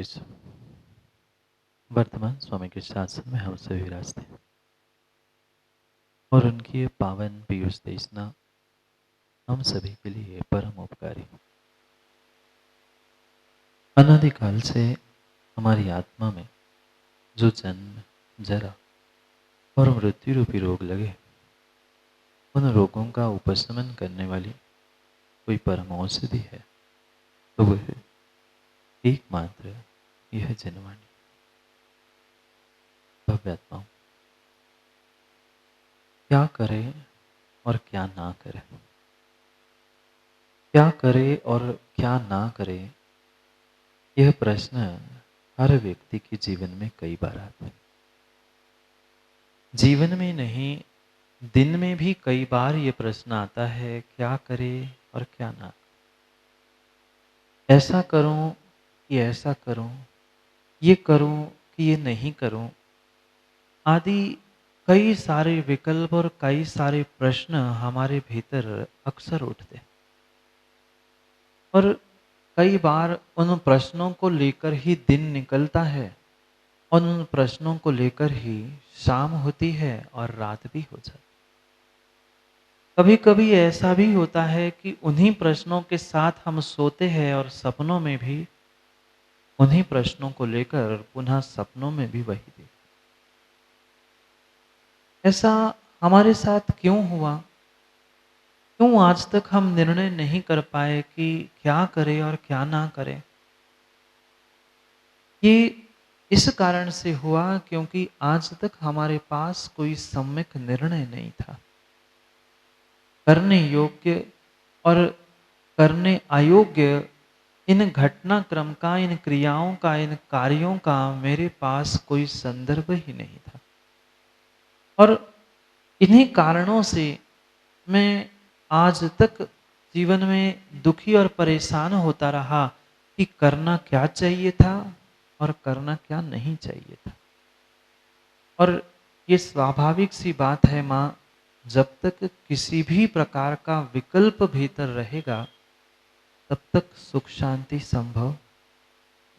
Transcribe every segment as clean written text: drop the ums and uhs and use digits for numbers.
कृष्ण। वर्तमान स्वामी के शासन में हम सभी विराजते हैं और उनकी ये पावन पीयूष देशना हम सभी के लिए परम उपकारी। अनादिकाल से हमारी आत्मा में जो जन्म, जरा और मृत्यु रूपी रोग लगे, उन रोगों का उपशमन करने वाली कोई परम औषधि है तो वह एकमात्र यह जनवाणी। भव्यात्माओं, क्या करे और क्या ना करे, क्या करे और क्या ना करे, यह प्रश्न हर व्यक्ति के जीवन में कई बार आता है। जीवन में नहीं, दिन में भी कई बार यह प्रश्न आता है, क्या करे और क्या ना, ऐसा करूं कि ऐसा करूं, ये करूं कि ये नहीं करूं, आदि कई सारे विकल्प और कई सारे प्रश्न हमारे भीतर अक्सर उठते हैं। और कई बार उन प्रश्नों को लेकर ही दिन निकलता है, उन प्रश्नों को लेकर ही शाम होती है और रात भी हो जाती है। कभी कभी ऐसा भी होता है कि उन्हीं प्रश्नों के साथ हम सोते हैं और सपनों में भी उन्हीं प्रश्नों को लेकर पुनः सपनों में भी वही देखते। ऐसा हमारे साथ क्यों हुआ? क्यों आज तक हम निर्णय नहीं कर पाए कि क्या करें और क्या ना करें? ये इस कारण से हुआ क्योंकि आज तक हमारे पास कोई सम्यक निर्णय नहीं था। करने योग्य और करने अयोग्य इन घटनाक्रम का, इन क्रियाओं का, इन कार्यों का मेरे पास कोई संदर्भ ही नहीं था। और इन्हीं कारणों से मैं आज तक जीवन में दुखी और परेशान होता रहा कि करना क्या चाहिए था और करना क्या नहीं चाहिए था। और ये स्वाभाविक सी बात है माँ, जब तक किसी भी प्रकार का विकल्प भीतर रहेगा तब तक सुख शांति संभव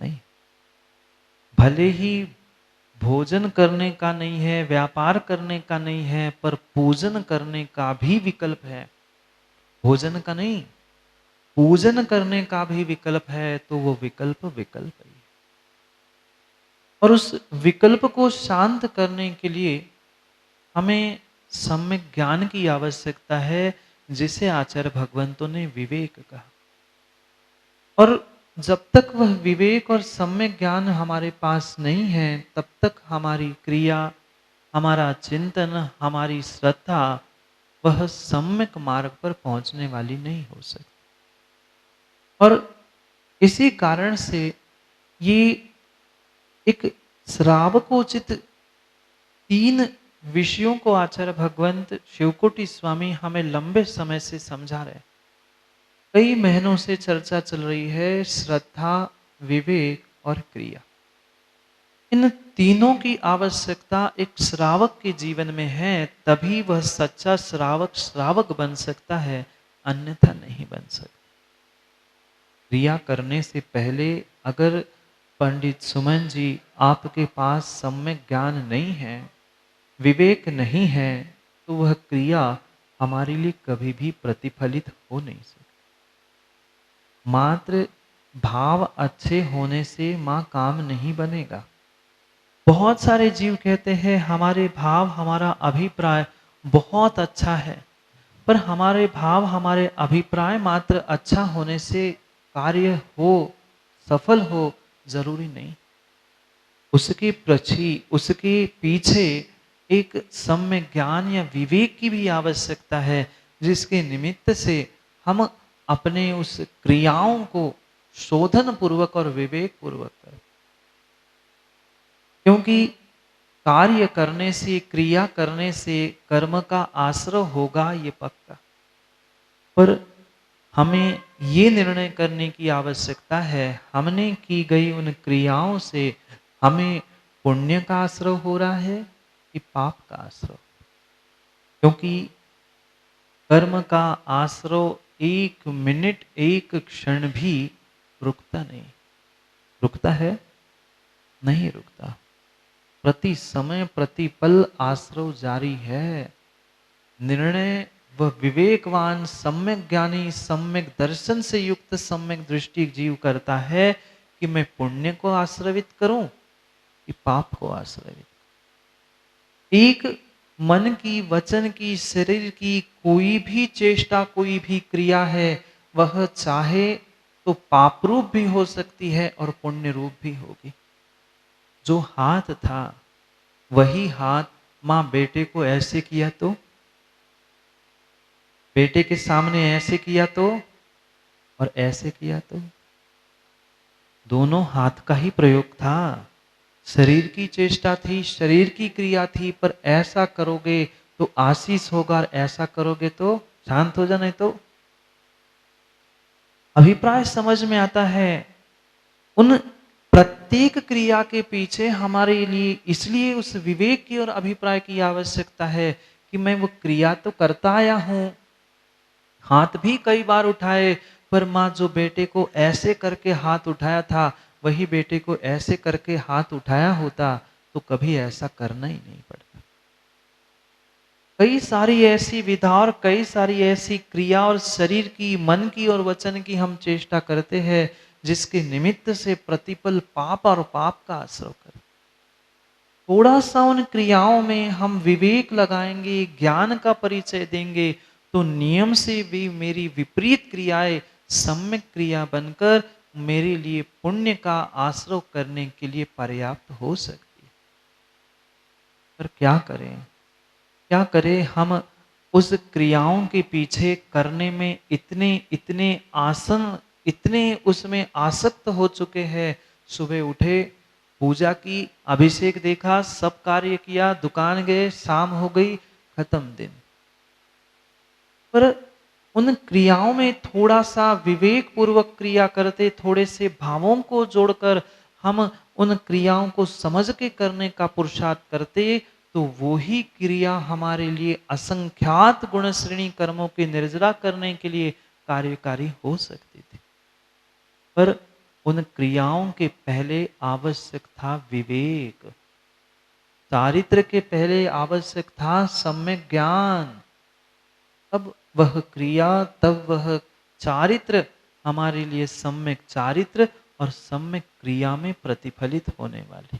नहीं। भले ही भोजन करने का नहीं है, व्यापार करने का नहीं है, पर पूजन करने का भी विकल्प है। भोजन का नहीं, पूजन करने का भी विकल्प है, तो वो विकल्प विकल्प ही है। और उस विकल्प को शांत करने के लिए हमें सम्यक ज्ञान की आवश्यकता है, जिसे आचार्य भगवंतों ने विवेक कहा। और जब तक वह विवेक और सम्यक ज्ञान हमारे पास नहीं है, तब तक हमारी क्रिया, हमारा चिंतन, हमारी श्रद्धा वह सम्यक मार्ग पर पहुंचने वाली नहीं हो सकती। और इसी कारण से ये एक श्रावकोचित 3 विषयों को आचार्य भगवंत शिवकोटि स्वामी हमें लंबे समय से समझा रहे हैं। कई महीनों से चर्चा चल रही है श्रद्धा, विवेक और क्रिया। इन तीनों की आवश्यकता एक श्रावक के जीवन में है, तभी वह सच्चा श्रावक श्रावक बन सकता है, अन्यथा नहीं बन सकता। क्रिया करने से पहले अगर पंडित सुमन जी आपके पास सम्यक ज्ञान नहीं है, विवेक नहीं है, तो वह क्रिया हमारे लिए कभी भी प्रतिफलित हो नहीं सकती। मात्र भाव अच्छे होने से मां काम नहीं बनेगा। बहुत सारे जीव कहते हैं हमारे भाव, हमारा अभिप्राय बहुत अच्छा है, पर हमारे भाव, हमारे अभिप्राय मात्र अच्छा होने से कार्य हो, सफल हो, जरूरी नहीं। उसके पीछे एक सम्यक ज्ञान या विवेक की भी आवश्यकता है, जिसके निमित्त से हम अपने उस क्रियाओं को शोधन पूर्वक और विवेक पूर्वक करें। क्योंकि कार्य करने से, क्रिया करने से कर्म का आश्रय होगा, ये पक्का। पर हमें ये निर्णय करने की आवश्यकता है, हमने की गई उन क्रियाओं से हमें पुण्य का आश्रय हो रहा है कि पाप का आश्रय। क्योंकि कर्म का आश्रय एक मिनट, एक क्षण भी रुकता नहीं। रुकता है नहीं रुकता। प्रति समय प्रति पल आश्रव जारी है। निर्णय वह विवेकवान सम्यक ज्ञानी सम्यक दर्शन से युक्त सम्यक दृष्टि जीव करता है कि मैं पुण्य को आश्रवित करूं कि पाप को आश्रवित। एक मन की, वचन की, शरीर की कोई भी चेष्टा, कोई भी क्रिया है, वह चाहे तो पाप रूप भी हो सकती है और पुण्य रूप भी होगी। जो हाथ था वही हाथ मां बेटे को ऐसे किया तो, बेटे के सामने ऐसे किया तो, और ऐसे किया तो, दोनों हाथ का ही प्रयोग था। शरीर की चेष्टा थी, शरीर की क्रिया थी, पर ऐसा करोगे तो आशीष होगा और ऐसा करोगे तो शांत हो जाना। तो अभिप्राय समझ में आता है। उन प्रत्येक क्रिया के पीछे हमारे लिए इसलिए उस विवेक की और अभिप्राय की आवश्यकता है कि मैं वो क्रिया तो करता आया हूं, हाथ भी कई बार उठाए, पर मां जो बेटे को ऐसे करके हाथ उठाया था, वही बेटे को ऐसे करके हाथ उठाया होता तो कभी ऐसा करना ही नहीं पड़ता। कई सारी ऐसी विधा और कई सारी ऐसी क्रिया और शरीर की, मन की और वचन की हम चेष्टा करते हैं जिसके निमित्त से प्रतिपल पाप और पाप का आश्रय कर। थोड़ा सा उन क्रियाओं में हम विवेक लगाएंगे, ज्ञान का परिचय देंगे, तो नियम से भी मेरी विपरीत क्रियाएं सम्यक क्रिया बनकर मेरे लिए पुण्य का आश्रय करने के लिए पर्याप्त हो सकती है। पर क्या करें, क्या करें हम उस क्रियाओं के पीछे करने में इतने इतने आसन, इतने उसमें आसक्त हो चुके हैं। सुबह उठे, पूजा की, अभिषेक देखा, सब कार्य किया, दुकान गए, शाम हो गई, खत्म दिन। पर उन क्रियाओं में थोड़ा सा विवेक पूर्वक क्रिया करते, थोड़े से भावों को जोड़कर हम उन क्रियाओं को समझ के करने का पुरुषार्थ करते, तो वो ही क्रिया हमारे लिए असंख्यात गुण श्रेणी कर्मों की निर्जरा करने के लिए कार्यकारी हो सकती थी। पर उन क्रियाओं के पहले आवश्यक था विवेक, चारित्र के पहले आवश्यक था सम्यक ज्ञान। तब वह क्रिया, तब वह चारित्र हमारे लिए सम्यक चारित्र और सम्यक क्रिया में प्रतिफलित होने वाली।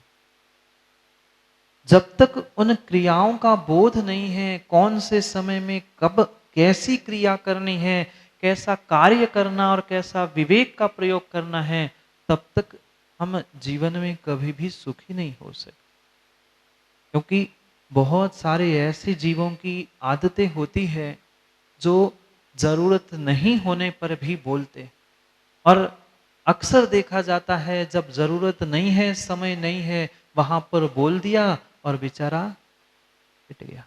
जब तक उन क्रियाओं का बोध नहीं है, कौन से समय में कब कैसी क्रिया करनी है, कैसा कार्य करना और कैसा विवेक का प्रयोग करना है, तब तक हम जीवन में कभी भी सुखी नहीं हो सकते। क्योंकि बहुत सारे ऐसे जीवों की आदतें होती है जो जरूरत नहीं होने पर भी बोलते, और अक्सर देखा जाता है जब जरूरत नहीं है, समय नहीं है, वहां पर बोल दिया और बेचारा पिट गया।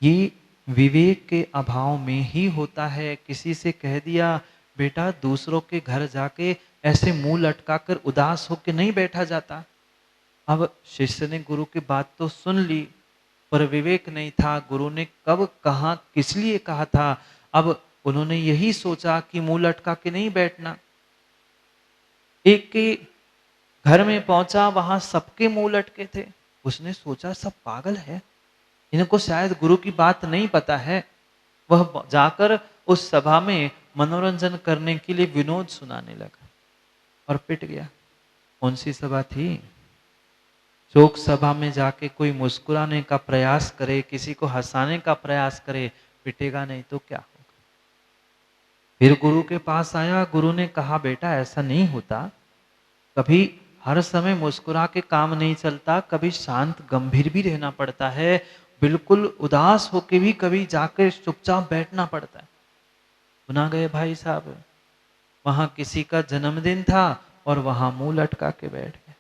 ये विवेक के अभाव में ही होता है। किसी से कह दिया बेटा दूसरों के घर जाके ऐसे मुंह लटकाकर उदास होकर नहीं बैठा जाता। अब शिष्य ने गुरु की बात तो सुन ली, पर विवेक नहीं था, गुरु ने कब कहा किस लिए कहा था। अब उन्होंने यही सोचा कि मुंह लटका के नहीं बैठना। एक के घर में पहुंचा, वहां सबके मुंह लटके थे। उसने सोचा सब पागल है, इनको शायद गुरु की बात नहीं पता है। वह जाकर उस सभा में मनोरंजन करने के लिए विनोद सुनाने लगा और पिट गया। कौन सी सभा थी? शोक सभा में जाके कोई मुस्कुराने का प्रयास करे, किसी को हंसाने का प्रयास करे, पिटेगा नहीं तो क्या होगा। फिर गुरु के पास आया, गुरु ने कहा बेटा ऐसा नहीं होता, कभी हर समय मुस्कुरा के काम नहीं चलता, कभी शांत गंभीर भी रहना पड़ता है, बिल्कुल उदास होके भी कभी जाकर चुपचाप बैठना पड़ता है। सुना गए भाई साहब, वहां किसी का जन्मदिन था और वहां मुंह लटका के बैठ गए।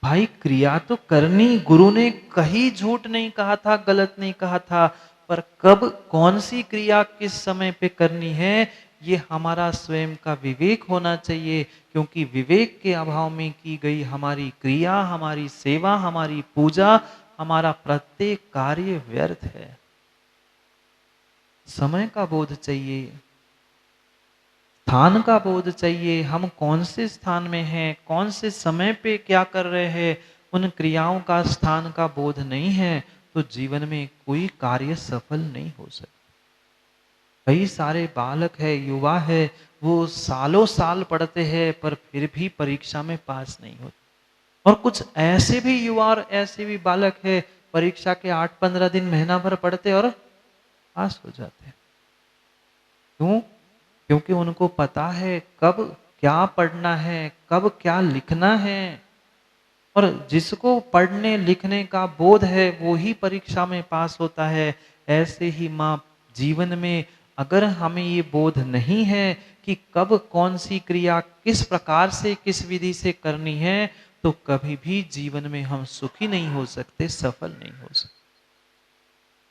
भाई क्रिया तो करनी, गुरु ने कहीं झूठ नहीं कहा था, गलत नहीं कहा था, पर कब कौन सी क्रिया किस समय पे करनी है, ये हमारा स्वयं का विवेक होना चाहिए। क्योंकि विवेक के अभाव में की गई हमारी क्रिया, हमारी सेवा, हमारी पूजा, हमारा प्रत्येक कार्य व्यर्थ है। समय का बोध चाहिए, स्थान का बोध चाहिए, हम कौन से स्थान में हैं, कौन से समय पे क्या कर रहे हैं, उन क्रियाओं का स्थान का बोध नहीं है, तो जीवन में कोई कार्य सफल नहीं हो सकता। कई सारे बालक है, युवा है, वो सालों साल पढ़ते हैं पर फिर भी परीक्षा में पास नहीं होते। और कुछ ऐसे भी युवा और ऐसे भी बालक है, परीक्षा के 8-15 दिन महीना भर पढ़ते और पास हो जाते हैं। क्यों? क्योंकि उनको पता है कब क्या पढ़ना है, कब क्या लिखना है। और जिसको पढ़ने लिखने का बोध है वो ही परीक्षा में पास होता है। ऐसे ही माँ जीवन में अगर हमें ये बोध नहीं है कि कब कौन सी क्रिया किस प्रकार से किस विधि से करनी है, तो कभी भी जीवन में हम सुखी नहीं हो सकते, सफल नहीं हो सकते।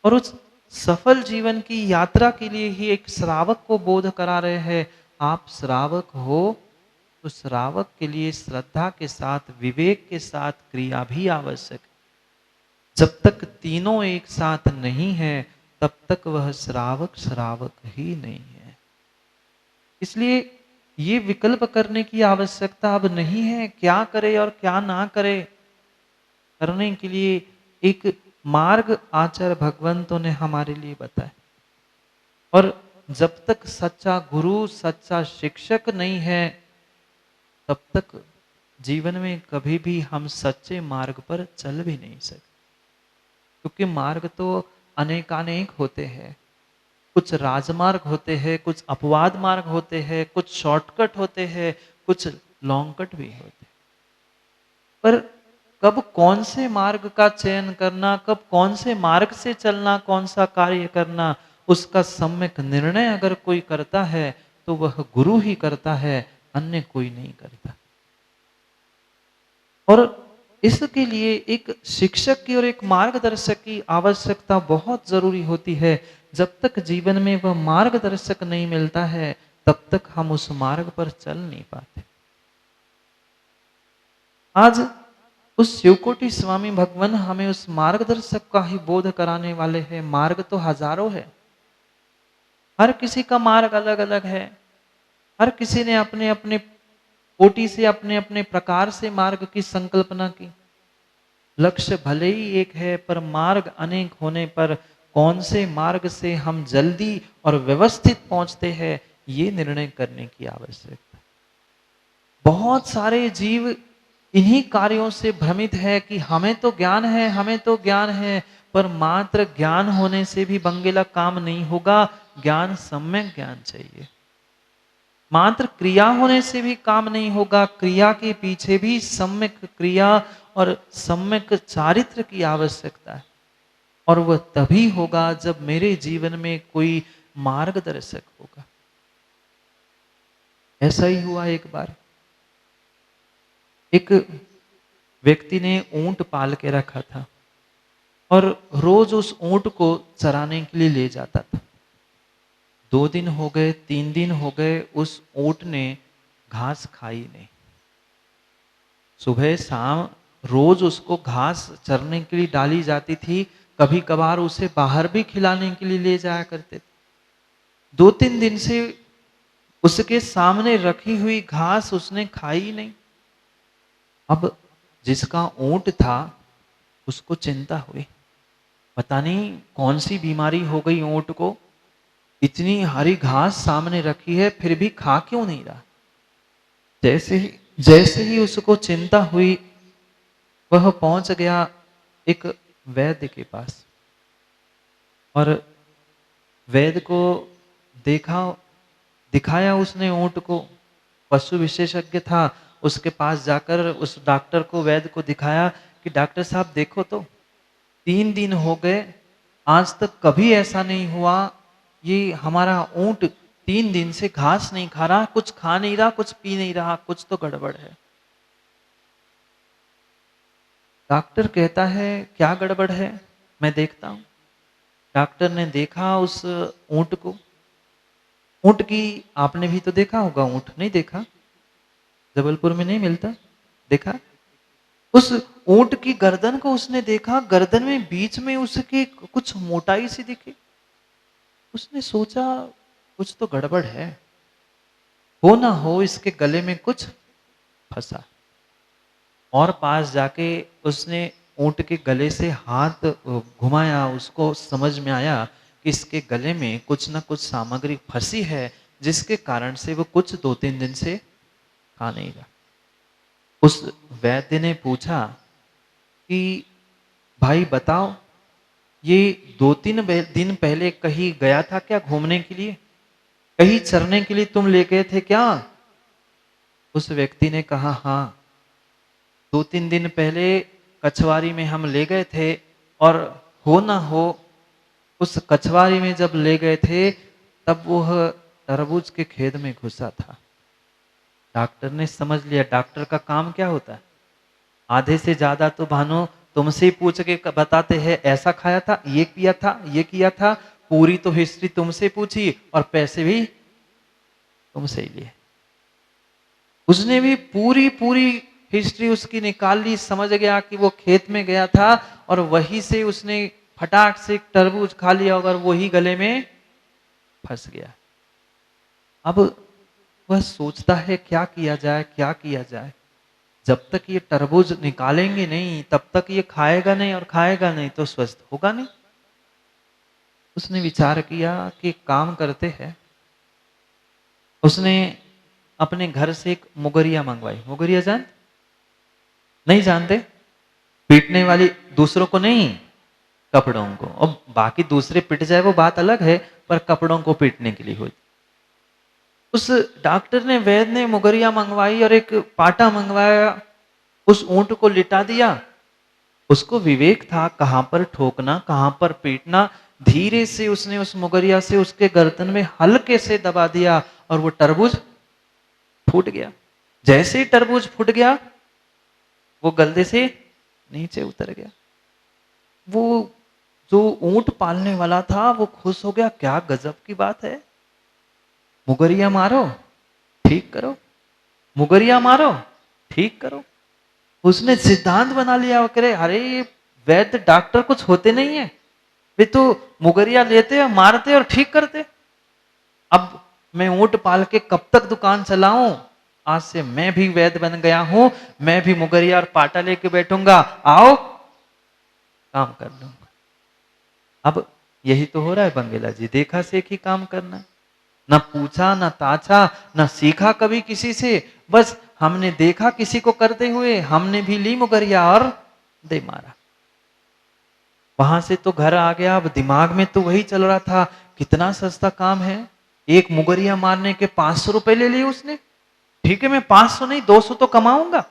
और उस सफल जीवन की यात्रा के लिए ही एक श्रावक को बोध करा रहे हैं। आप श्रावक हो तो श्रावक के लिए श्रद्धा के साथ विवेक के साथ क्रिया भी आवश्यक है। जब तक तीनों एक साथ नहीं है तब तक वह श्रावक श्रावक ही नहीं है। इसलिए ये विकल्प करने की आवश्यकता अब नहीं है, क्या करे और क्या ना करे। करने के लिए एक मार्ग आचार्य भगवंतों ने हमारे लिए बताया। और जब तक सच्चा गुरु सच्चा शिक्षक नहीं है तब तक जीवन में कभी भी हम सच्चे मार्ग पर चल भी नहीं सकते। क्योंकि मार्ग तो अनेकानेक होते हैं। कुछ राजमार्ग होते हैं, कुछ अपवाद मार्ग होते हैं, कुछ शॉर्टकट होते हैं, कुछ लॉन्ग कट भी होते हैं। पर कब कौन से मार्ग का चयन करना, कब कौन से मार्ग से चलना, कौन सा कार्य करना, उसका सम्यक निर्णय अगर कोई करता है तो वह गुरु ही करता है, अन्य कोई नहीं करता। और इसके लिए एक शिक्षक की और एक मार्गदर्शक की आवश्यकता बहुत जरूरी होती है। जब तक जीवन में वह मार्गदर्शक नहीं मिलता है तब तक हम उस मार्ग पर चल नहीं पाते। आज उस शिवकोटि स्वामी भगवान हमें उस मार्गदर्शक का ही बोध कराने वाले हैं। मार्ग तो हजारों है, हर किसी का मार्ग अलग अलग है। हर किसी ने अपने अपने कोटि से अपने अपने प्रकार से मार्ग की संकल्पना की। लक्ष्य भले ही एक है पर मार्ग अनेक होने पर कौन से मार्ग से हम जल्दी और व्यवस्थित पहुंचते हैं, ये निर्णय करने की आवश्यकता। बहुत सारे जीव इन्हीं कार्यों से भ्रमित है कि हमें तो ज्ञान है, हमें तो ज्ञान है, पर मात्र ज्ञान होने से भी बंगेला काम नहीं होगा। ज्ञान सम्यक ज्ञान चाहिए। मात्र क्रिया होने से भी काम नहीं होगा, क्रिया के पीछे भी सम्यक क्रिया और सम्यक चारित्र की आवश्यकता है। और वह तभी होगा जब मेरे जीवन में कोई मार्गदर्शक होगा। ऐसा ही हुआ एक बार। एक व्यक्ति ने ऊंट पाल के रखा था और रोज उस ऊंट को चराने के लिए ले जाता था। 2 दिन हो गए, 3 दिन हो गए, उस ऊंट ने घास खाई नहीं। सुबह शाम रोज उसको घास चरने के लिए डाली जाती थी, कभी कभार उसे बाहर भी खिलाने के लिए ले जाया करते थे। 2-3 दिन से उसके सामने रखी हुई घास उसने खाई ही नहीं। अब जिसका ऊंट था उसको चिंता हुई, पता नहीं कौन सी बीमारी हो गई ऊंट को, इतनी हरी घास सामने रखी है फिर भी खा क्यों नहीं रहा। जैसे ही उसको चिंता हुई, वह पहुंच गया एक वैद्य के पास और वैद्य को देखा, दिखाया उसने ऊंट को। पशु विशेषज्ञ था, उसके पास जाकर उस डॉक्टर को वैद्य को दिखाया कि डॉक्टर साहब देखो तो 3 दिन हो गए, आज तक कभी ऐसा नहीं हुआ, ये हमारा ऊंट 3 दिन से घास नहीं खा रहा, कुछ खा नहीं रहा, कुछ पी नहीं रहा, कुछ तो गड़बड़ है। डॉक्टर कहता है क्या गड़बड़ है, मैं देखता हूं। डॉक्टर ने देखा उस ऊंट को। ऊंट की आपने भी तो देखा होगा, ऊंट नहीं देखा, जबलपुर में नहीं मिलता, देखा। उस ऊंट की गर्दन को उसने देखा, गर्दन में बीच में उसकी कुछ मोटाई सी दिखी। उसने सोचा कुछ तो गड़बड़ है। हो ना हो इसके गले में कुछ फंसा। और पास जाके उसने ऊंट के गले से हाथ घुमाया, उसको समझ में आया कि इसके गले में कुछ ना कुछ सामग्री फंसी है, जिसके कारण से वो कुछ 2-3 दिन से खा नहीं रहा। उस वैद्य ने पूछा कि भाई बताओ, ये 2-3 दिन पहले कहीं गया था क्या घूमने के लिए? कहीं चरने के लिए तुम ले गए थे क्या? उस व्यक्ति ने कहा हाँ, 2-3 दिन पहले कछवारी में हम ले गए थे, और हो ना हो उस कछवारी में जब ले गए थे तब वह तरबूज के खेत में घुसा था। डॉक्टर ने समझ लिया, डॉक्टर का काम क्या होता है, आधे से ज्यादा तो भानो तुमसे ही पूछ के बताते हैं, ऐसा खाया था, ये किया था, ये किया था, पूरी तो हिस्ट्री तुमसे पूछी और पैसे भी तुमसे ही लिए। उसने भी पूरी पूरी हिस्ट्री उसकी निकाल ली, समझ गया कि वो खेत में गया था और वहीं से उसने फटाक से तरबूज खा लिया और वही गले में फंस गया। अब वह सोचता है क्या किया जाए, क्या किया जाए। जब तक ये तरबूज निकालेंगे नहीं तब तक ये खाएगा नहीं, और खाएगा नहीं तो स्वस्थ होगा नहीं। उसने विचार किया कि काम करते हैं। उसने अपने घर से एक मुगरिया मंगवाई। मुगरिया जान नहीं जानते? पीटने वाली, दूसरों को नहीं, कपड़ों को। और बाकी दूसरे पिट जाए वो बात अलग है, पर कपड़ों को पीटने के लिए हुई। उस डॉक्टर ने, वैद्य ने मुगरिया मंगवाई और एक पाटा मंगवाया, उस ऊंट को लिटा दिया। उसको विवेक था कहां पर ठोकना, कहां पर पीटना। धीरे से उसने उस मुगरिया से उसके गर्दन में हल्के से दबा दिया और वो तरबूज फूट गया। जैसे ही तरबूज फूट गया वो गलदे से नीचे उतर गया। वो जो ऊंट पालने वाला था वो खुश हो गया, क्या गजब की बात है, मुगरिया मारो ठीक करो, मुगरिया मारो ठीक करो। उसने सिद्धांत बना लिया, वो करे अरे वैद्य डॉक्टर कुछ होते नहीं है, वे तो मुगरिया लेते और मारते और ठीक करते। अब मैं ऊंट पाल के कब तक दुकान चलाऊं, आज से मैं भी वैद्य बन गया हूं, मैं भी मुगरिया और पाटा लेके बैठूंगा, आओ काम कर लूंगा। अब यही तो हो रहा है बंगेला जी, देखा सीखी काम करना, न पूछा न ताछा न सीखा कभी किसी से, बस हमने देखा किसी को करते हुए, हमने भी ली मुगरिया और दे मारा। वहां से तो घर आ गया, अब दिमाग में तो वही चल रहा था, कितना सस्ता काम है, एक मुगरिया मारने के 500 रुपए ले लिए उसने। ठीक है मैं 500 नहीं 200 तो कमाऊंगा।